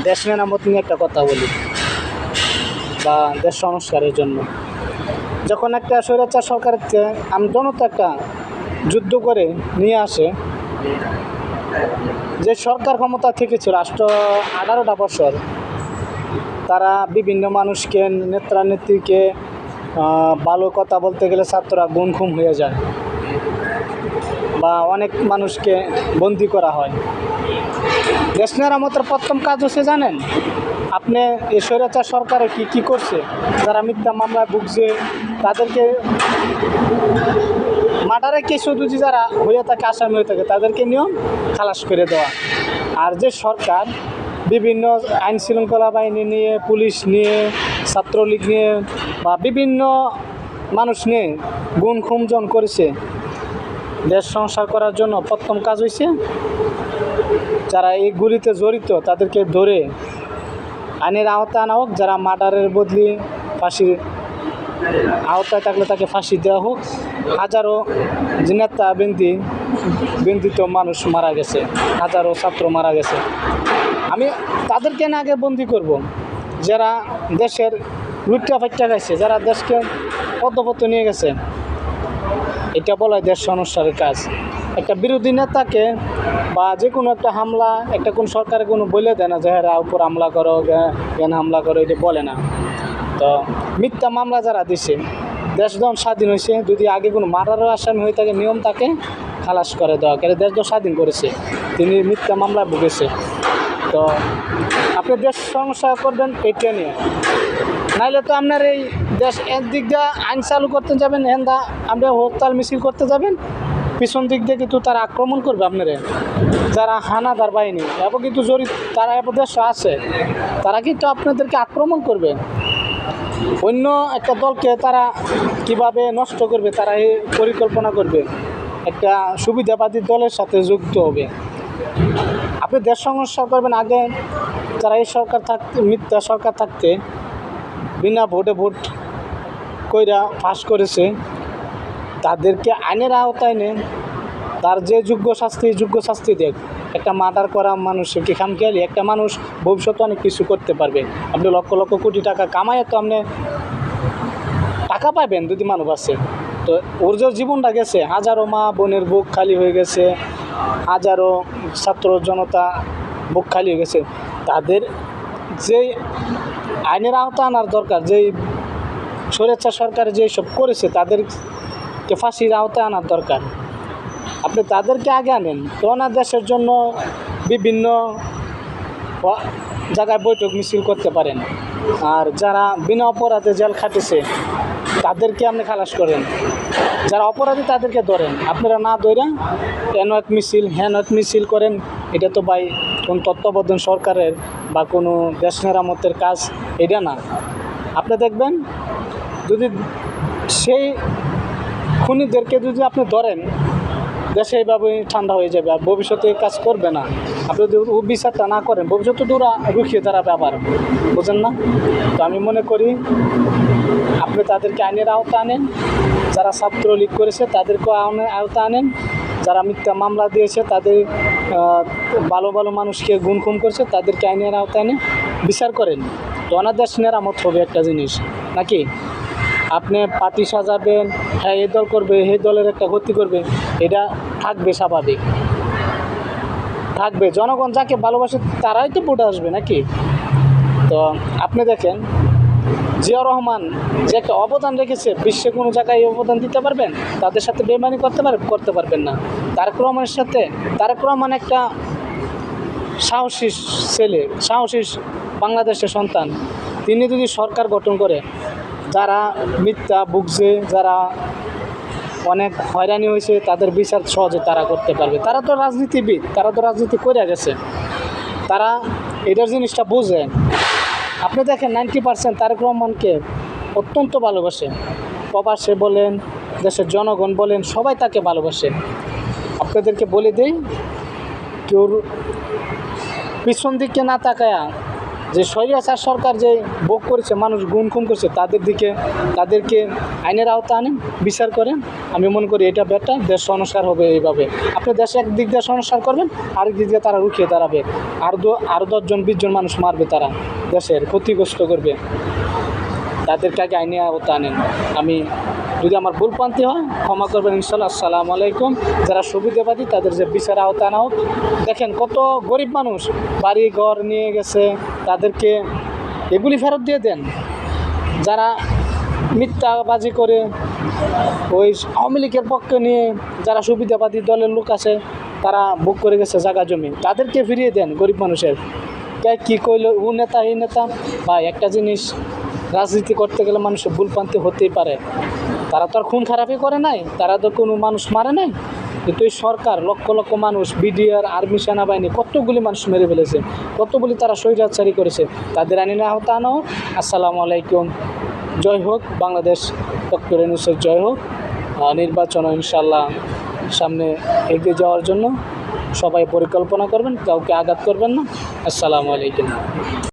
দেশ মেরামত নিয়ে একটা কথা বলি বা দেশ সংস্কারের জন্য। যখন একটা স্বৈরাচার সরকারের জনতা একটা যুদ্ধ করে নিয়ে আসে, যে সরকার ক্ষমতা থেকেছিল 18টা বছর, তারা বিভিন্ন মানুষকে, নেত্রীকে ভালো কথা বলতে গেলে ছাত্ররা গুম খুম হয়ে যায় বা অনেক মানুষকে বন্দি করা হয়। দেশ মেরামতের প্রথম কাজ হচ্ছে জানেন আপনি, এই স্বৈরাচার সরকারে কি করছে, যারা মিথ্যা মামলায় ভুগছে তাদেরকে, মার্ডারের কেস যদি যারা হয়ে থাকে, আসামি হয়ে থাকে, তাদেরকে নিয়েও খালাস করে দেওয়া। আর যে সরকার বিভিন্ন আইন শৃঙ্খলা বাহিনী নিয়ে, পুলিশ নিয়ে, ছাত্রলীগ নিয়ে বা বিভিন্ন মানুষ নিয়ে গুম খুমজন করেছে, দেশ সংস্কার করার জন্য প্রথম কাজ হয়েছে যারা এই গুলিতে জড়িত তাদেরকে ধরে আইনের আওতায় আনা হোক। যারা মার্ডারের বদলি ফাঁসির আওতায় থাকলে তাকে ফাঁসি দেওয়া হোক। হাজারো নেতা বন্দিত মানুষ মারা গেছে, হাজারো ছাত্র মারা গেছে। আমি তাদেরকে না আগে বন্দি করব যারা দেশের লুটটা ফাইটটা খাইছে, যারা দেশকে পদ্মপত্র নিয়ে গেছে। এটা বলা হয় দেশ সংস্কারের কাজ। একটা বিরোধী নেতাকে বা যে কোনো একটা হামলা, একটা কোন সরকারে কোনো বলে দেয় না যে হ্যাঁ উপর হামলা করো, জ্ঞান হামলা করো, এটা বলে না। তো মিথ্যা মামলা যারা দিছে, দেশ যখন স্বাধীন হয়েছে, যদি আগে কোনো মার্ডারের আসামি হয়ে থাকে, নিয়ম তাকে খালাস করে দেওয়া, কেন দেশ তো স্বাধীন করেছে, তিনি মিথ্যা মামলায় ভুগেছে। তো আপনি দেশ সংস্কার করবেন এটা নিয়ে, নাইলে তো আপনার এই দেশ একদিক দিয়ে আইন চালু করতে যাবেন, হেন্দা আপনি হরতাল মিছিল করতে যাবেন, পিছন দিক দিয়ে কিন্তু তারা আক্রমণ করবে আপনারা। যারা হানাদার বাহিনী এবং কিন্তু জড়িত, তারা দেশ আছে, তারা কিন্তু আপনাদেরকে আক্রমণ করবে। অন্য একটা দলকে তারা কিভাবে নষ্ট করবে, তারা এই পরিকল্পনা করবে, একটা সুবিধাবাদী দলের সাথে যুক্ত হবে। আপনি দেশ সংস্কার করবেন আগে, যারা এই সরকার থাকতে, মিথ্যা সরকার থাকতে বিনা ভোটে ভোট কইরা পাস করেছে, তাদেরকে আইনের আওতায় নেন, তার যে যোগ্য শাস্তি দেখ। একটা মার্ডার করা মানুষের কি খামখেয়ালি? একটা মানুষ ভবিষ্যতে অনেক কিছু করতে পারবে। আপনি লক্ষ লক্ষ কোটি টাকা কামায় তো আপনি টাকা পাবেন যদি মানুষ আছে। তো ওর যে জীবনটা গেছে, হাজারো মা বোনের বুক খালি হয়ে গেছে, হাজারো ছাত্র জনতা বুক খালি হয়ে গেছে। তাদের যেই আইনের আওতা আনার দরকার, যেই স্বৈরাচার সরকার যেই সব করেছে, তাদেরকে ফাঁসির আওতায় আনার দরকার। আপনি তাদেরকে আগে আনেন, তো ওনার দেশের জন্য বিভিন্ন জায়গায় বৈঠক মিছিল করতে পারেন। আর যারা বিনা অপরাধে জেল খাটেছে তাদেরকে আপনি খালাস করেন, যারা অপরাধী তাদেরকে ধরেন। আপনারা না ধরে এন এক মিছিল হ্যান এক মিছিল করেন, এটা তো ভাই কোন তত্ত্বাবধান সরকারের বা কোনো দেশ মেরামতের কাজ এটা না। আপনি দেখবেন যদি সেই খুনিদেরকে যদি আপনি ধরেন, দেশে এইভাবে ঠান্ডা হয়ে যাবে আর ভবিষ্যতে কাজ করবে না। আপনি যদি বিচারটা না করেন, ভবিষ্যতে তো ওরা রুখিয়ে দাঁড়াবে আবার, বুঝেন না? তো আমি মনে করি আপনি তাদেরকে আইনের আওতা আনেন, যারা ছাত্রলীগ করেছে তাদেরকেও আওতা আনেন, যারা মিথ্যা মামলা দিয়েছে, তাদের ভালো ভালো মানুষকে গুম খুম করছে, তাদেরকে আইনের আওতায় এনে বিচার করেন। তো ওনার দেশ মেরামত হবে একটা জিনিস নাকি? আপনি পার্টি সাজাবেন, হ্যাঁ এই দল করবে, এই দলের একটা ক্ষতি করবে, এটা থাকবে, স্বাভাবিক থাকবে। জনগণ যাকে ভালোবাসে তারাই তো ভোটে আসবে নাকি? তো আপনি দেখেন জিয়া রহমান যে একটা অবদান রেখেছে, বিশ্বে কোনো জায়গায় অবদান দিতে পারবেন? তাদের সাথে বেইমানি করতে পারবেন না। তারেক রহমান একটা সাহসী ছেলে, সাহসী বাংলাদেশের সন্তান। তিনি যদি সরকার গঠন করে, যারা মিথ্যা ভুগছে, যারা অনেক হয়রানি হয়েছে, তাদের বিচার সহজে তারা করতে পারবে। তারা তো রাজনীতিবিদ, তারা তো রাজনীতি করে গেছে, তারা এটার জিনিসটা বোঝে। আপনি দেখেন 90% তারেক রহমানকে অত্যন্ত ভালোবাসে, প্রবাসে বলেন, দেশের জনগণ বলেন, সবাই তাকে ভালোবাসে। আপনাদেরকে বলে দেই, কেউ পিছন দিকে না তাকায়া যে স্বৈরাচার সরকার যে ভোগ করেছে, মানুষ গুম খুম করছে, তাদেরকে আইনের আওতা আনেন, বিচার করেন। আমি মনে করি এটা বেটার, দেশ সংস্কার হবে এইভাবে। আপনি দেশে একদিক দিয়ে সংস্কার করবেন, আরেক দিক দিয়ে তারা রুখিয়ে দাঁড়াবে, আরও 10জন 20জন মানুষ মারবে, তারা দেশের ক্ষতিগ্রস্ত করবে। তাদেরকে আগে আইনে আওতা আনেন। আমি যদি আমার ভুলপ্রান্তি হয় ক্ষমা করবেন ইনশাল্লাহ। আসসালামু আলাইকুম। যারা সুবিধাবাদী তাদের যে বিচার আওতা আনা হোক। দেখেন কত গরিব মানুষ বাড়ি ঘর নিয়ে গেছে, তাদেরকে এগুলি ফেরত দিয়ে দেন। যারা মিথ্যাবাজি করে ওই আওয়ামী লীগের পক্ষে নিয়ে যারা সুবিধাবাদী দলের লোক আছে, তারা ভোগ করে গেছে জায়গা জমি, তাদেরকে ফিরিয়ে দেন। গরিব মানুষের কী কইল ও নেতা এই নেতা, ভাই একটা জিনিস, রাজনীতি করতে গেলে মানুষের ভুলপ্রান্তি হতেই পারে। তারা তো আর খুন খারাপই করে নাই, তারা তো কোনো মানুষ মারে নাই। কিন্তু এই সরকার লক্ষ লক্ষ মানুষ, বিডিআর, আর্মি, সেনাবাহিনী কতগুলি মানুষ মেরে ফেলেছে, কতগুলি তারা স্বৈরাচারী করেছে। তাদের আইনে আওতা আনা হোক। আসসালামু আলাইকুম। জয় হোক বাংলাদেশ, ডক্টর ইউনূসের জয় হোক। নির্বাচন ইনশাল্লাহ সামনে এগিয়ে যাওয়ার জন্য সবাই পরিকল্পনা করবেন, কাউকে আঘাত করবেন না। আসসালামু আলাইকুম।